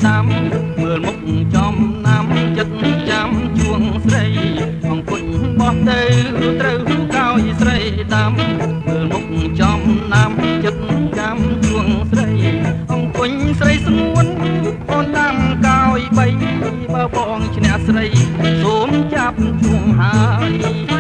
តាមមើលមុខចំណាំចិត្តចាំជួងស្រីអង្គុយបោះទៅត្រូវកោយស្រីតាមមើលមុខចំណាំចិត្តចាំជួងស្រីអង្គុយស្រីស្ងួនអូនតាមកោយបីបើបងឈ្នះស្រីសូមចាប់ជួងហើយ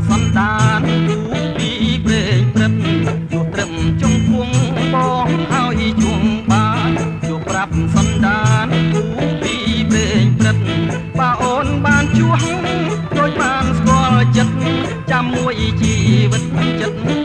សន្តានគូពីព្រេងព្រឹកជួត្រឹមចុងភួងបងឲ្យជួងបានជួប្រាប់សន្តានគូពីព្រេងព្រឹកបើអូនបានជួងដូចបានស្គាល់ចិត្តចាំមួយជីវិតចិត្ត